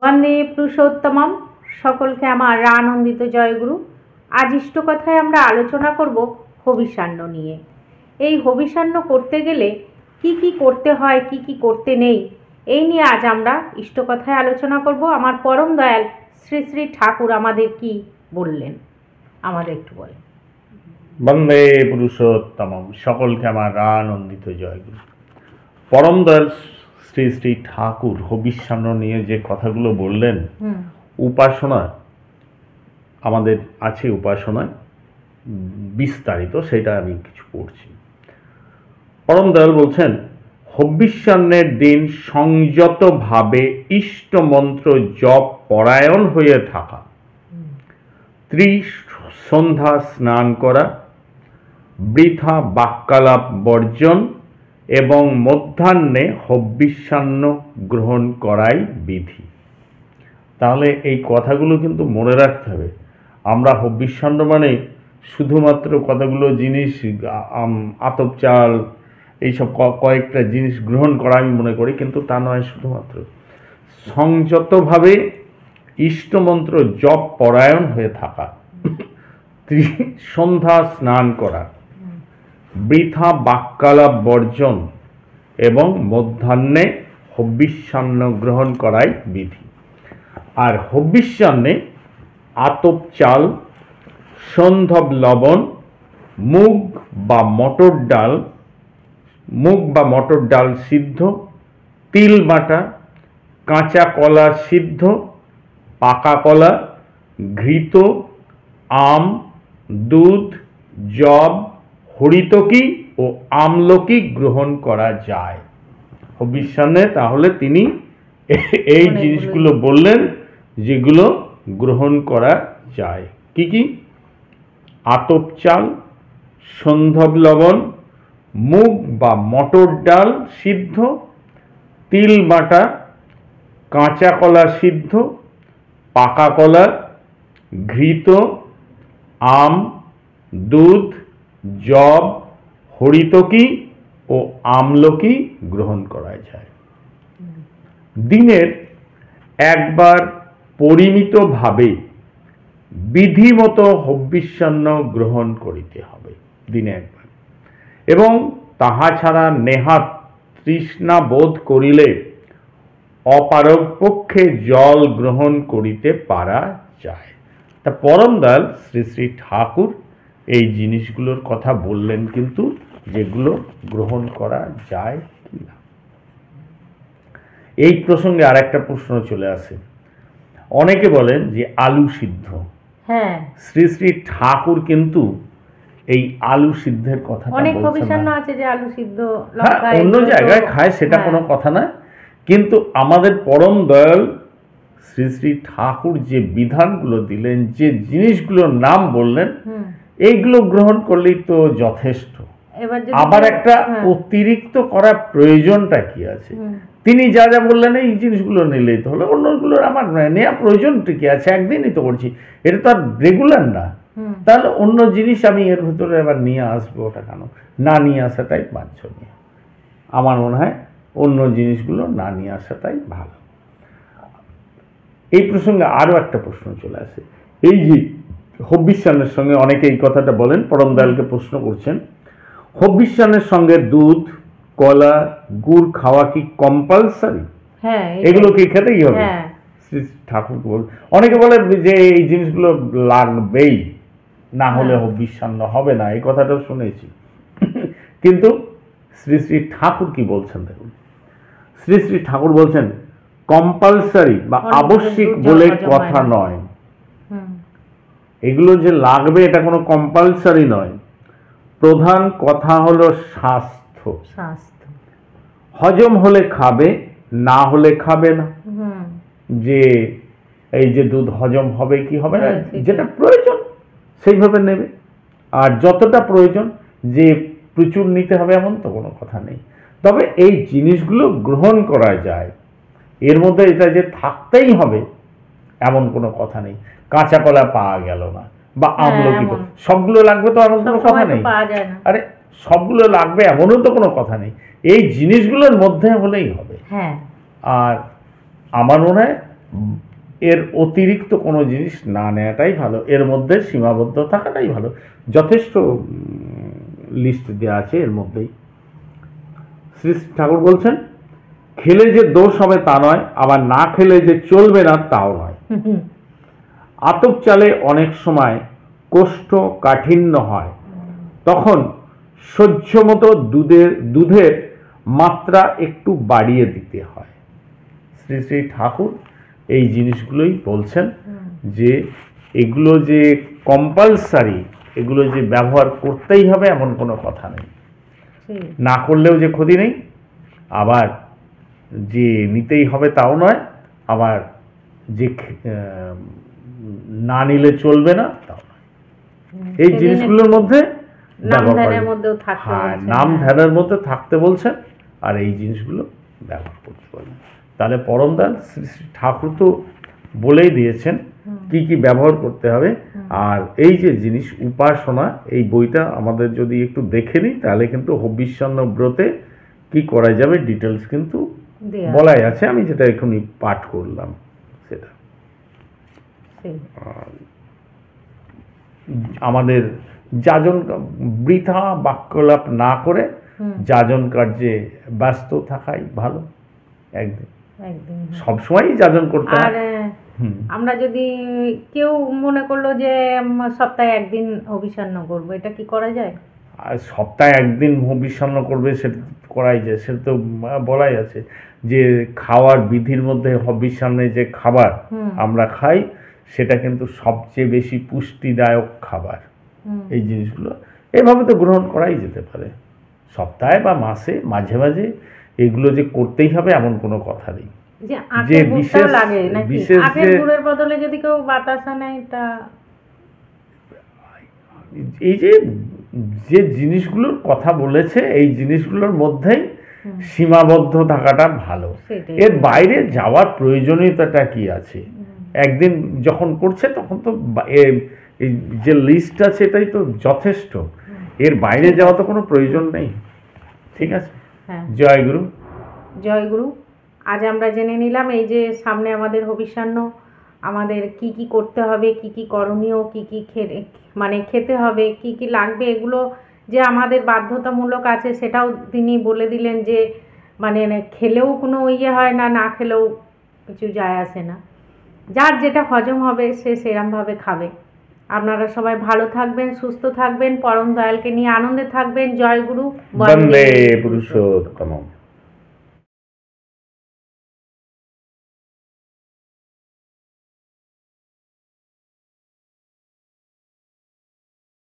বন্দে পুরুষোত্তমম। সকলকে আমার আনন্দিত জয়গুরু। আজ ইষ্টকথায় আমরা আলোচনা করব হবিষান্ন নিয়ে। এই হবিষান্ন করতে গেলে কি কি করতে হয়, কি কি করতে নেই, এই নিয়ে আজ আমরা ইষ্টকথায় আলোচনা করব। আমার পরম দয়াল শ্রী শ্রী ঠাকুর আমাদের কি বললেন আমাদের একটু বলেন। বন্দে পুরুষোত্তমম। সকলকে আমার আনন্দিত জয়গুরু। পরম দয়াল শ্রী শ্রী ঠাকুর হবিষান্ন নিয়ে যে কথাগুলো বললেন, উপাসনা আমাদের আছে, উপাসনায় বিস্তারিত, সেটা আমি কিছু পড়ছি। পরম দয়াল বলছেন, হবিষান্নের দিন সংযতভাবে ইষ্টমন্ত্র জপ পরায়ণ হয়ে থাকা, সন্ধ্যা স্নান করা, বৃথা বাক্যালাপ বর্জন এবং মধ্যাহ্নে হবিষান্ন গ্রহণ করাই বিধি। তাহলে এই কথাগুলো কিন্তু মনে রাখতে হবে। আমরা হবিষান্ন মানে শুধুমাত্র কতগুলো জিনিস, আতপ চাল, এইসব কয়েকটা জিনিস গ্রহণ করা আমি মনে করি, কিন্তু তা নয়। শুধুমাত্র সংযতভাবে ইষ্টমন্ত্র জপ পরায়ণ হয়ে থাকা, সন্ধ্যা স্নান করা, বৃথা বাক্যালাপ বর্জন এবং মধ্যাহ্নে হবিষান্ন গ্রহণ করাই বিধি। আর হবিষান্নে আতপ চাল, সন্ধব লবণ, মুগ বা মটর ডাল সিদ্ধ, তিল বাটা, কাঁচা কলা সিদ্ধ, পাকা কলা, ঘৃত, আম, দুধ, জব, হরিতকি ও আমলকি গ্রহণ করা যায় হবিষান্নে। তাহলে তিনি এই জিনিসগুলো বললেন যেগুলো গ্রহণ করা যায়। কি কি? আতপ চাল, সন্ধব লবণ, মুগ বা মটর ডাল সিদ্ধ, তিল বাটা, কাঁচা কলা সিদ্ধ, পাকা কলা, ঘৃত, আম, দুধ, জব, হরিতকি ও আমলকি গ্রহণ করা যায়। দিনের একবার পরিমিতভাবে বিধিমতো হবিষান্ন গ্রহণ করিতে হবে, দিনে একবার। এবং তাহা ছাড়া নেহাত তৃষ্ণা বোধ করিলে অপারগপক্ষে জল গ্রহণ করিতে পারা যায়। তা পরম দয়াল শ্রী শ্রী ঠাকুর এই জিনিসগুলোর কথা বললেন, কিন্তু যেগুলো গ্রহণ করা যায় কিনা। এই প্রসঙ্গে আর একটা প্রশ্ন চলে আসে। অনেকে বলেন যে আলু সিদ্ধ, হ্যাঁ, শ্রী শ্রী ঠাকুর কিন্তু এই আলু সিদ্ধের কথা অনেক হবিষান্ন আছে যে আলু সিদ্ধ অন্য জায়গায় খায়, সেটা কোনো কথা না। কিন্তু আমাদের পরম দয়াল শ্রী শ্রী ঠাকুর যে বিধানগুলো দিলেন, যে জিনিসগুলোর নাম বললেন, এইগুলো গ্রহণ করলেই তো যথেষ্ট। আবার একটা অতিরিক্ত করার প্রয়োজনটা কি আছে? তিনি যা যা বললেন এই জিনিসগুলো নিলেই তো হলো, অন্যগুলোর আমার নেওয়া প্রয়োজন কি আছে? একদিনই তো করছি, এটা তো আর রেগুলার না। তাহলে অন্য জিনিস আমি এর ভিতরে আবার নিয়ে আসবো, ওটা কেন? না নিয়ে আসাটাই বাঞ্ছনীয়। আমার মনে হয় অন্য জিনিসগুলো না নিয়ে আসাটাই ভালো। এই প্রসঙ্গে আরও একটা প্রশ্ন চলে আসে। এই যে হবিষান্নের সঙ্গে অনেকে এই কথাটা বলেন, পরম দয়ালকে প্রশ্ন করছেন, হবিষান্নের সঙ্গে দুধ, কলা, গুড় খাওয়া কি কম্পালসারি? হ্যাঁ, এগুলো কি খেতেই হবে? শ্রী ঠাকুর বল, অনেকে বলে যে এই জিনিসগুলো লাগবেই, না হলে হবিষান্ন হবে না, এই কথাটাও শুনেছি। কিন্তু শ্রী শ্রী ঠাকুর কি বলছেন দেখুন। শ্রী শ্রী ঠাকুর বলছেন, কম্পালসারি বা আবশ্যিক বলে কথা নয়। এগুলো যে লাগবে এটা কোনো কম্পালসারি নয়। প্রধান কথা হলো স্বাস্থ্য। হজম হলে খাবে, না হলে খাবে না। যে এই যে দুধ হজম হবে কি হবে না, যেটা প্রয়োজন সেইভাবে নেবে। আর যতটা প্রয়োজন, যে প্রচুর নিতে হবে এমন তো কোনো কথা নেই। তবে এই জিনিসগুলো গ্রহণ করা যায়, এর মধ্যে এটা যে থাকতেই হবে এমন কোনো কথা নেই। কাঁচা কলা পাওয়া গেল না, বা আমলকি সবগুলো লাগবে তো এমন কোনো কথা নেই। আরে সবগুলো লাগবে এমনও তো কোনো কথা নেই। এই জিনিসগুলোর মধ্যে হলেই হবে। আর আমার মনে হয় এর অতিরিক্ত কোনো জিনিস না নেওয়াটাই ভালো, এর মধ্যে সীমাবদ্ধ থাকাটাই ভালো। যথেষ্ট লিস্ট দেওয়া আছে এর মধ্যেই। শ্রী শ্রী ঠাকুর বলছেন, খেলে যে দোষ হবে তা নয়, আবার না খেলে যে চলবে না তাও নয়। আতপ চালে অনেক সময় কোষ্ঠ কাঠিন্য হয়, তখন সহ্য মতো দুধের মাত্রা একটু বাড়িয়ে দিতে হয়। শ্রী শ্রী ঠাকুর এই জিনিসগুলোই বলছেন যে এগুলো যে কম্পালসারি, এগুলো যে ব্যবহার করতেই হবে এমন কোনো কথা নেই, না করলেও যে ক্ষতি নেই, আবার যে নিতেই হবে তাও নয়, আবার যে না নিলে চলবে না তাও নয়। এই জিনিসগুলোর মধ্যে নাম ধ্যানের মধ্যে থাকতে বলছেন, আর এই জিনিসগুলো ব্যবহার করতে বলেন। তাহলে পরম দয়াল শ্রী শ্রী ঠাকুর তো বলেই দিয়েছেন কি কি ব্যবহার করতে হবে। আর এই যে জিনিস উপাসনা, এই বইটা আমাদের যদি একটু দেখে নিই তাহলে কিন্তু হবিষ্যান্ন ব্রতে কি করা যাবে ডিটেলস কিন্তু বলাই আছে। আমি যেটা এখনই পাঠ করলাম সেটা আমাদের যাজন বৃথা বাক্যলাপ না করে যাজন কার্যে ব্যস্ত থাকাই ভালো। একদিন সবসময় যাজন করতে হয়। আমরা যদি কেউ মনে করলো যে সপ্তাহে একদিন হবিষ্যান্ন করবো, এটা কি করা যায়? আর সপ্তাহে একদিন হবিষ্যান্ন করবে সেটা করাই যায়, সেটা তো বলাই আছে যে খাওয়ার বিধির মধ্যে হবিষ্যান্নে যে খাবার আমরা খাই সেটা কিন্তু সবচেয়ে বেশি পুষ্টিদায়ক খাবার। এই জিনিসগুলো এভাবে তো গ্রহণ করাই যেতে পারে, সপ্তাহে বা মাসে মাঝে মাঝে এগুলো যে করতেই হবে এমন কোনো কথা নেই। যে বিশেষ আখের গুড়ের বদলে যদি কেউ বাতাসা নেয়, এই যে জিনিসগুলোর কথা বলেছে এই জিনিসগুলোর মধ্যেই সীমাবদ্ধ থাকাটা ভালো। এর বাইরে যাওয়ার প্রয়োজনীয়তাটা কি আছে? একদিন যখন করছে তখন তো এই যে লিস্ট আছে এটাই তো যথেষ্ট, এর বাইরে যাওয়া তো কোনো প্রয়োজন নেই। ঠিক আছে, জয় গুরু। জয় গুরু। আজ আমরা জেনে নিলাম এই যে সামনে আমাদের হবিষ্যান্ন, আমাদের কি কি করতে হবে, কি কি করণীয়, কি কি খেতে হবে, কি কি লাগবে, এগুলো যে আমাদের বাধ্যতামূলক আছে সেটাও তিনি বলে দিলেন যে খেলেও কোনো ইয়ে হয় না, না খেলেও কিছু যায় আসে না, যার যেটা হজম হবে সে সেরমভাবে খাবে। আপনারা সবাই ভালো থাকবেন, সুস্থ থাকবেন, পরম দয়ালকে নিয়ে আনন্দে থাকবেন। জয় গুরু। বন্দে পুরুষোত্তম।